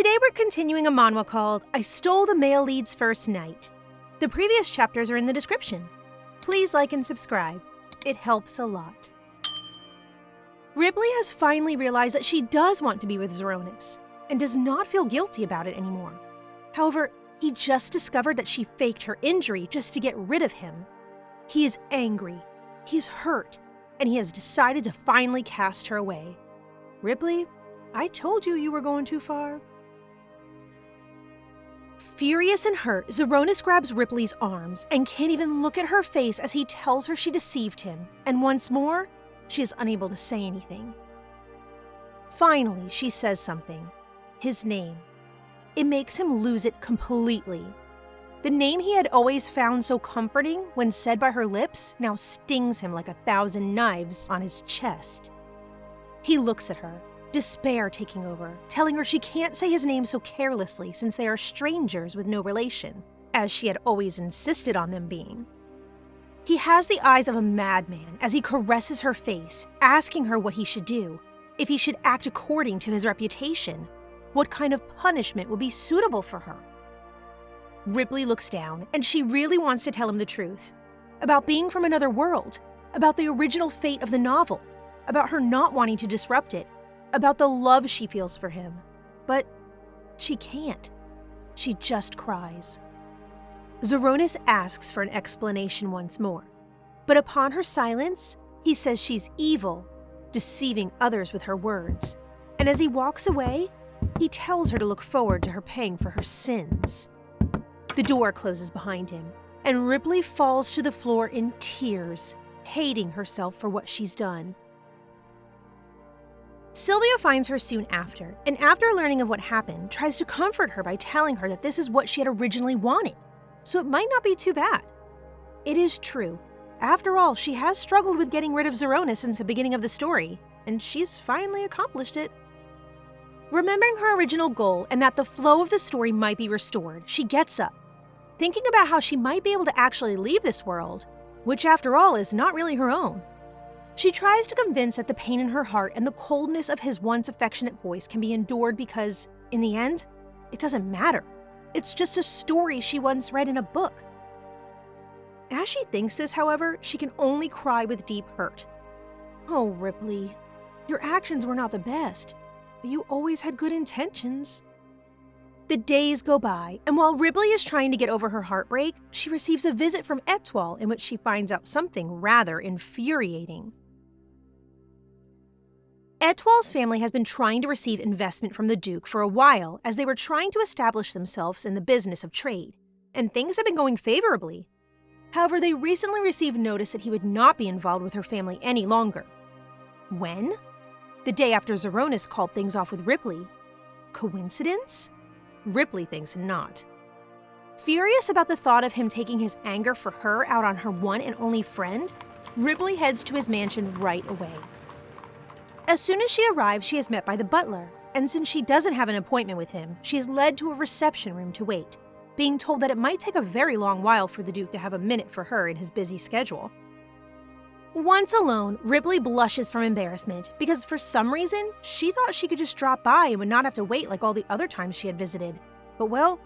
Today we're continuing a manhwa called I Stole the Male Lead's First Night. The previous chapters are in the description. Please like and subscribe. It helps a lot. Ripley has finally realized that she does want to be with Zeronis and does not feel guilty about it anymore. However, he just discovered that she faked her injury just to get rid of him. He is angry, he's hurt, and he has decided to finally cast her away. Ripley, I told you you were going too far. Furious and hurt, Zeronis grabs Ripley's arms and can't even look at her face as he tells her she deceived him, and once more, she is unable to say anything. Finally, she says something. His name. It makes him lose it completely. The name he had always found so comforting when said by her lips now stings him like 1,000 knives on his chest. He looks at her, despair taking over, telling her she can't say his name so carelessly since they are strangers with no relation, as she had always insisted on them being. He has the eyes of a madman as he caresses her face, asking her what he should do, if he should act according to his reputation, what kind of punishment would be suitable for her. Ripley looks down, and she really wants to tell him the truth, about being from another world, about the original fate of the novel, about her not wanting to disrupt it, about the love she feels for him. But she can't. She just cries. Zeronis asks for an explanation once more, but upon her silence, he says she's evil, deceiving others with her words, and as he walks away, he tells her to look forward to her paying for her sins. The door closes behind him, and Ripley falls to the floor in tears, hating herself for what she's done. Sylvia finds her soon after, and after learning of what happened, tries to comfort her by telling her that this is what she had originally wanted, so it might not be too bad. It is true. After all, she has struggled with getting rid of Zeronis since the beginning of the story, and she's finally accomplished it. Remembering her original goal and that the flow of the story might be restored, she gets up, thinking about how she might be able to actually leave this world, which after all is not really her own. She tries to convince that the pain in her heart and the coldness of his once affectionate voice can be endured because, in the end, it doesn't matter. It's just a story she once read in a book. As she thinks this, however, she can only cry with deep hurt. Oh, Ripley, your actions were not the best, but you always had good intentions. The days go by, and while Ripley is trying to get over her heartbreak, she receives a visit from Etoile in which she finds out something rather infuriating. Etoile's family has been trying to receive investment from the Duke for a while as they were trying to establish themselves in the business of trade, and things have been going favorably. However, they recently received notice that he would not be involved with her family any longer. When? The day after Zeronis called things off with Ripley. Coincidence? Ripley thinks not. Furious about the thought of him taking his anger for her out on her one and only friend, Ripley heads to his mansion right away. As soon as she arrives, she is met by the butler, and since she doesn't have an appointment with him, she is led to a reception room to wait, being told that it might take a very long while for the Duke to have a minute for her in his busy schedule. Once alone, Ripley blushes from embarrassment because for some reason, she thought she could just drop by and would not have to wait like all the other times she had visited. But well,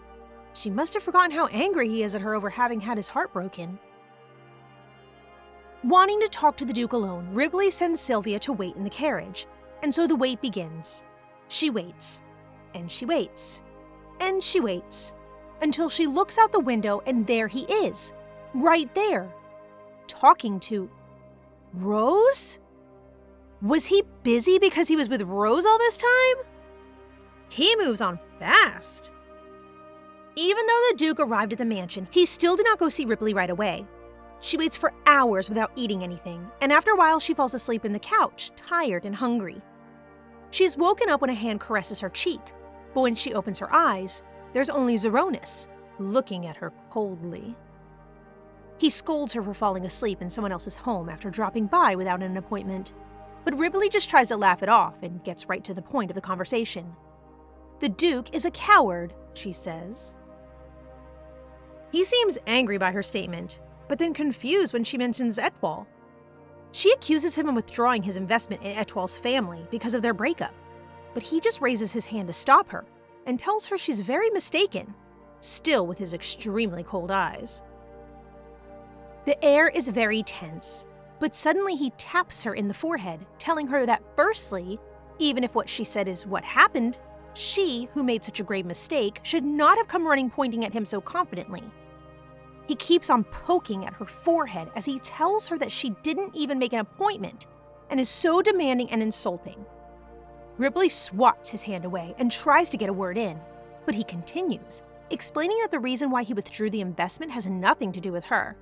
she must have forgotten how angry he is at her over having had his heart broken. Wanting to talk to the Duke alone, Ripley sends Sylvia to wait in the carriage, and so the wait begins. She waits, and she waits, and she waits, until she looks out the window and there he is, right there, talking to Rose? Was he busy because he was with Rose all this time? He moves on fast. Even though the Duke arrived at the mansion, he still did not go see Ripley right away. She waits for hours without eating anything, and after a while she falls asleep in the couch, tired and hungry. She is woken up when a hand caresses her cheek, but when she opens her eyes, there's only Zeronis, looking at her coldly. He scolds her for falling asleep in someone else's home after dropping by without an appointment, but Ripley just tries to laugh it off and gets right to the point of the conversation. The Duke is a coward, she says. He seems angry by her statement, but then confused when she mentions Etoile. She accuses him of withdrawing his investment in Etoile's family because of their breakup, but he just raises his hand to stop her, and tells her she's very mistaken, still with his extremely cold eyes. The air is very tense, but suddenly he taps her in the forehead, telling her that firstly, even if what she said is what happened, she, who made such a grave mistake, should not have come running pointing at him so confidently. He keeps on poking at her forehead as he tells her that she didn't even make an appointment and is so demanding and insulting. Ripley swats his hand away and tries to get a word in, but he continues, explaining that the reason why he withdrew the investment has nothing to do with her,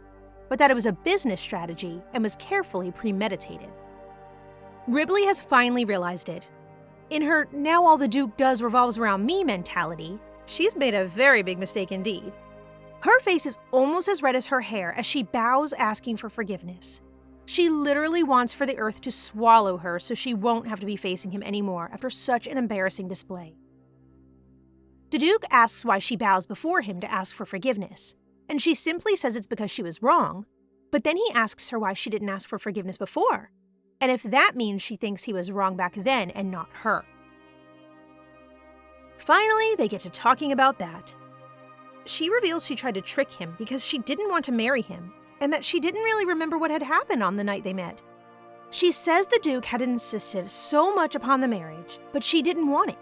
but that it was a business strategy and was carefully premeditated. Ripley has finally realized it. In her "now all the Duke does revolves around me" mentality, she's made a very big mistake indeed. Her face is almost as red as her hair as she bows, asking for forgiveness. She literally wants for the earth to swallow her so she won't have to be facing him anymore after such an embarrassing display. The Duke asks why she bows before him to ask for forgiveness, and she simply says it's because she was wrong, but then he asks her why she didn't ask for forgiveness before, and if that means she thinks he was wrong back then and not her. Finally, they get to talking about that. She reveals she tried to trick him because she didn't want to marry him, and that she didn't really remember what had happened on the night they met. She says the Duke had insisted so much upon the marriage, but she didn't want it.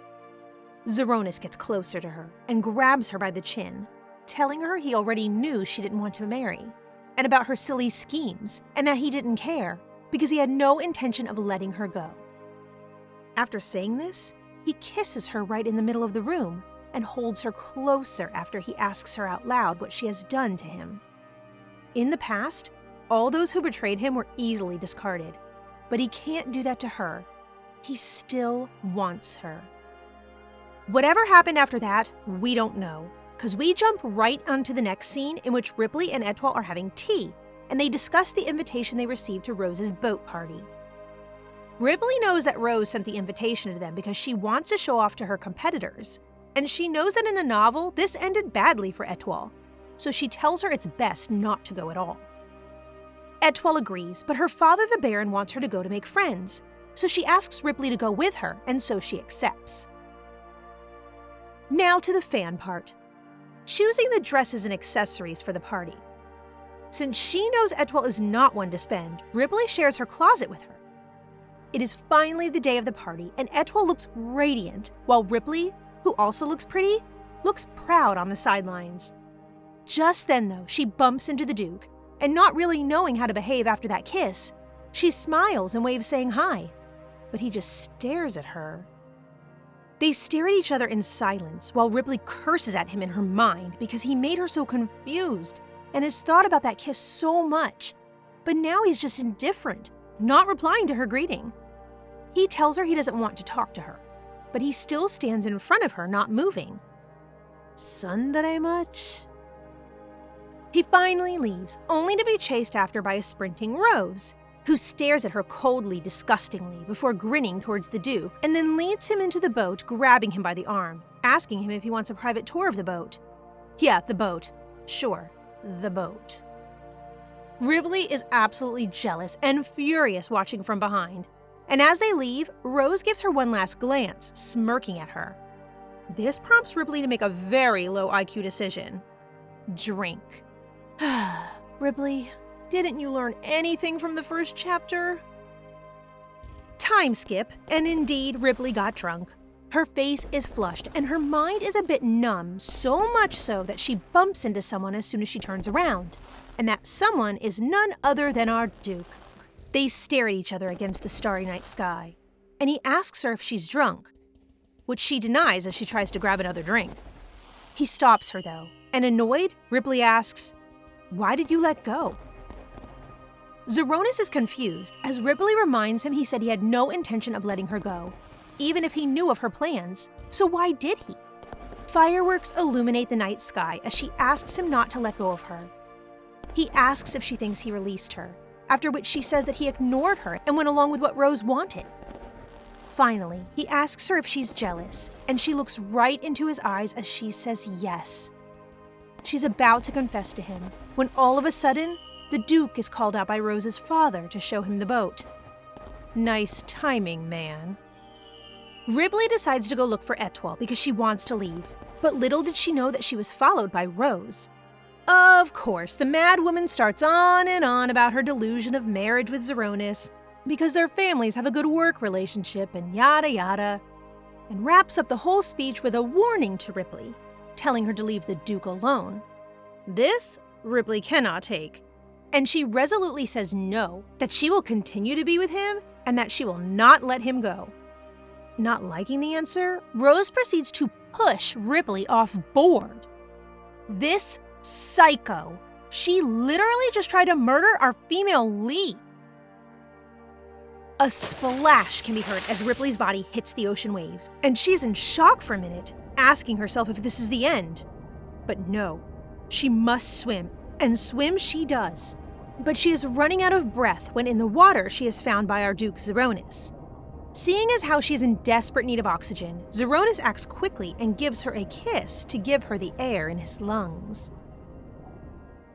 Zeronis gets closer to her and grabs her by the chin, telling her he already knew she didn't want to marry, and about her silly schemes, and that he didn't care because he had no intention of letting her go. After saying this, he kisses her right in the middle of the room and holds her closer after he asks her out loud what she has done to him. In the past, all those who betrayed him were easily discarded, but he can't do that to her. He still wants her. Whatever happened after that, we don't know, because we jump right onto the next scene in which Ripley and Etoile are having tea, and they discuss the invitation they received to Rose's boat party. Ripley knows that Rose sent the invitation to them because she wants to show off to her competitors, and she knows that in the novel, this ended badly for Etoile, so she tells her it's best not to go at all. Etoile agrees, but her father, the Baron, wants her to go to make friends, so she asks Ripley to go with her, and so she accepts. Now to the fan part. Choosing the dresses and accessories for the party. Since she knows Etoile is not one to spend, Ripley shares her closet with her. It is finally the day of the party, and Etoile looks radiant, while Ripley, who also looks pretty, looks proud on the sidelines. Just then, though, she bumps into the Duke, and not really knowing how to behave after that kiss, she smiles and waves saying hi, but he just stares at her. They stare at each other in silence while Ripley curses at him in her mind because he made her so confused and has thought about that kiss so much, but now he's just indifferent, not replying to her greeting. He tells her he doesn't want to talk to her, but he still stands in front of her, not moving. Sundere much? He finally leaves, only to be chased after by a sprinting Rose, who stares at her coldly, disgustingly, before grinning towards the Duke, and then leads him into the boat, grabbing him by the arm, asking him if he wants a private tour of the boat. Yeah, the boat. Sure, the boat. Ripley is absolutely jealous and furious watching from behind, and as they leave, Rose gives her one last glance, smirking at her. This prompts Ripley to make a very low IQ decision. Drink. Ripley, didn't you learn anything from the first chapter? Time skip, and indeed Ripley got drunk. Her face is flushed and her mind is a bit numb, so much so that she bumps into someone as soon as she turns around. And that someone is none other than our Duke. They stare at each other against the starry night sky, and he asks her if she's drunk, which she denies as she tries to grab another drink. He stops her though, and annoyed, Ripley asks, "Why did you let go?" Zeronis is confused as Ripley reminds him he said he had no intention of letting her go, even if he knew of her plans, so why did he? Fireworks illuminate the night sky as she asks him not to let go of her. He asks if she thinks he released her, after which she says that he ignored her and went along with what Rose wanted. Finally, he asks her if she's jealous, and she looks right into his eyes as she says yes. She's about to confess to him, when all of a sudden, the Duke is called out by Rose's father to show him the boat. Nice timing, man. Ripley decides to go look for Etoile because she wants to leave, but little did she know that she was followed by Rose. Of course, the mad woman starts on and on about her delusion of marriage with Zeronis because their families have a good work relationship and yada yada, and wraps up the whole speech with a warning to Ripley, telling her to leave the Duke alone. This, Ripley cannot take, and she resolutely says no, that she will continue to be with him and that she will not let him go. Not liking the answer, Rose proceeds to push Ripley off board. This psycho, she literally just tried to murder our female lead. A splash can be heard as Ripley's body hits the ocean waves, and she's in shock for a minute, asking herself if this is the end. But no, she must swim, and swim she does. But she is running out of breath when in the water she is found by our Duke Zeronis. Seeing as how she is in desperate need of oxygen, Zeronis acts quickly and gives her a kiss to give her the air in his lungs.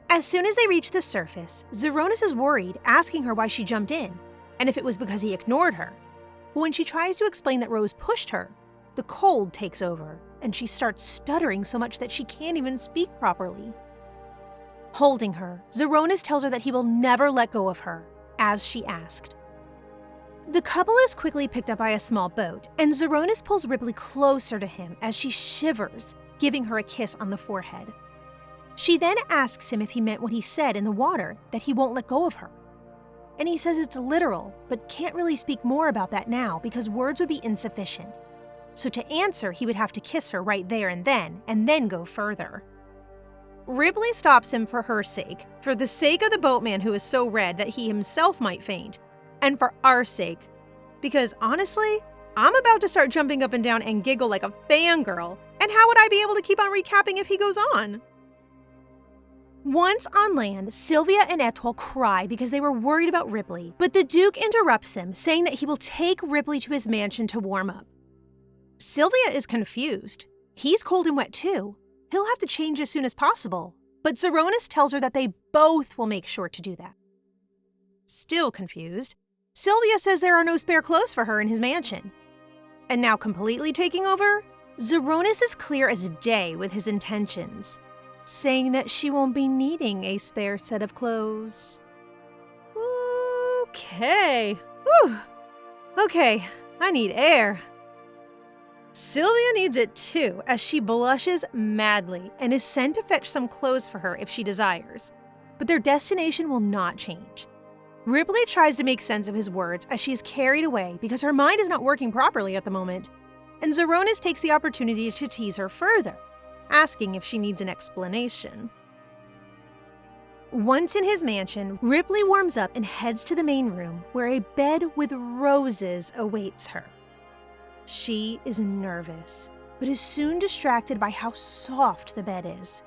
As soon as they reach the surface, Zeronis is worried, asking her why she jumped in, and if it was because he ignored her. But when she tries to explain that Rose pushed her, the cold takes over, and she starts stuttering so much that she can't even speak properly. Holding her, Zeronis tells her that he will never let go of her, as she asked. The couple is quickly picked up by a small boat, and Zeronis pulls Ripley closer to him as she shivers, giving her a kiss on the forehead. She then asks him if he meant what he said in the water, that he won't let go of her. And he says it's literal, but can't really speak more about that now because words would be insufficient. So to answer, he would have to kiss her right there and then go further. Ripley stops him for her sake, for the sake of the boatman who is so red that he himself might faint, and for our sake. Because honestly, I'm about to start jumping up and down and giggle like a fangirl, and how would I be able to keep on recapping if he goes on? Once on land, Sylvia and Etoile cry because they were worried about Ripley, but the Duke interrupts them, saying that he will take Ripley to his mansion to warm up. Sylvia is confused. He's cold and wet too. He'll have to change as soon as possible, but Zeronis tells her that they both will make sure to do that. Still confused, Sylvia says there are no spare clothes for her in his mansion. And now completely taking over, Zeronis is clear as day with his intentions, saying that she won't be needing a spare set of clothes. Okay. Whew. Okay, I need air. Sylvia needs it too, as she blushes madly and is sent to fetch some clothes for her if she desires. But their destination will not change. Ripley tries to make sense of his words as she is carried away because her mind is not working properly at the moment, and Zeronis takes the opportunity to tease her further, asking if she needs an explanation. Once in his mansion, Ripley warms up and heads to the main room where a bed with roses awaits her. She is nervous, but is soon distracted by how soft the bed is.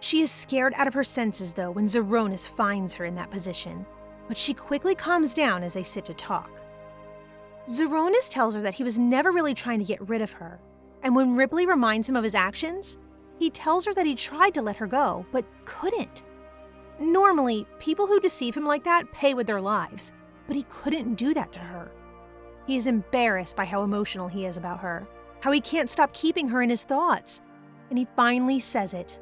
She is scared out of her senses though when Zeronis finds her in that position, but she quickly calms down as they sit to talk. Zeronis tells her that he was never really trying to get rid of her, and when Ripley reminds him of his actions, he tells her that he tried to let her go, but couldn't. Normally, people who deceive him like that pay with their lives, but he couldn't do that to her. He is embarrassed by how emotional he is about her, how he can't stop keeping her in his thoughts, and he finally says it.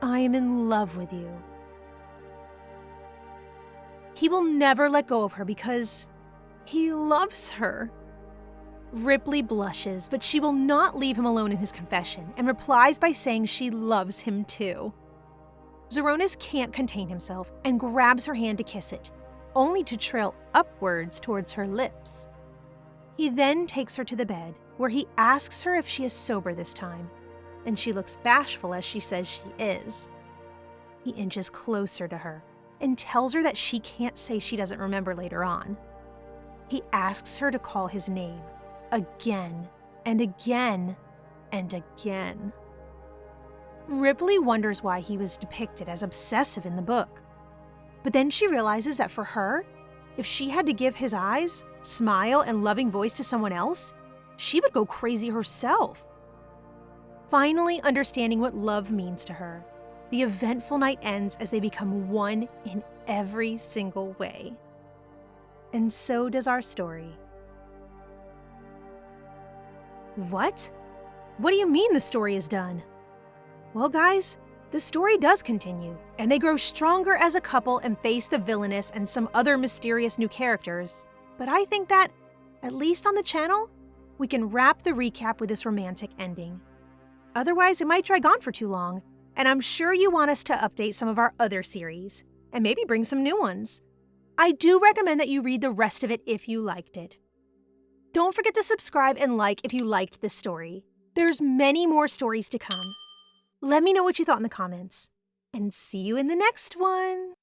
I am in love with you. He will never let go of her because he loves her. Ripley blushes, but she will not leave him alone in his confession and replies by saying she loves him too. Zeronis can't contain himself and grabs her hand to kiss it, only to trail upwards towards her lips. He then takes her to the bed, where he asks her if she is sober this time, and she looks bashful as she says she is. He inches closer to her and tells her that she can't say she doesn't remember later on. He asks her to call his name, again and again and again. Ripley wonders why he was depicted as obsessive in the book. But then she realizes that for her, if she had to give his eyes, smile, and loving voice to someone else, she would go crazy herself. Finally understanding what love means to her, the eventful night ends as they become one in every single way. And so does our story. What? What do you mean the story is done? Well, guys, the story does continue, and they grow stronger as a couple and face the villainess and some other mysterious new characters. But I think that, at least on the channel, we can wrap the recap with this romantic ending. Otherwise, it might drag on for too long, and I'm sure you want us to update some of our other series, and maybe bring some new ones. I do recommend that you read the rest of it if you liked it. Don't forget to subscribe and like if you liked this story. There's many more stories to come. Let me know what you thought in the comments, and see you in the next one!